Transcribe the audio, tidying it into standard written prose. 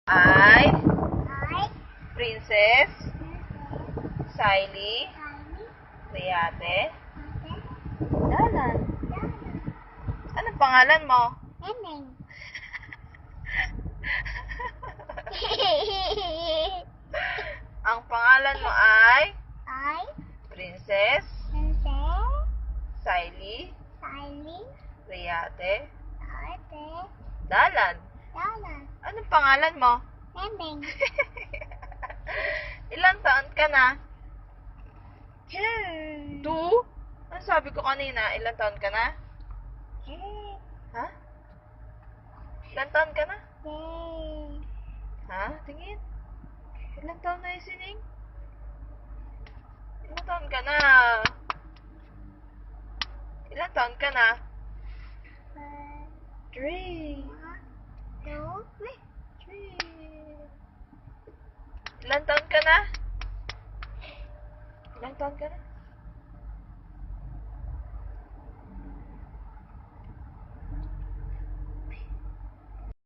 ay Princess Saily Riate Dalan. Anong pangalan mo? Neneng. Ang pangalan mo ay Princess Saily Riate Dalan. Anong pangalan mo? Neneng. Ilang taon ka na? 2. 2? Ano sabi ko kanina? Ilang taon ka na? Ha? Ilang taon ka na? Ha? Tingin. Ilang taon na yung sining? Ilang taon ka na? Ilang taon ka na? 3. 3. Ilang taon ka na? Ilang taon ka na?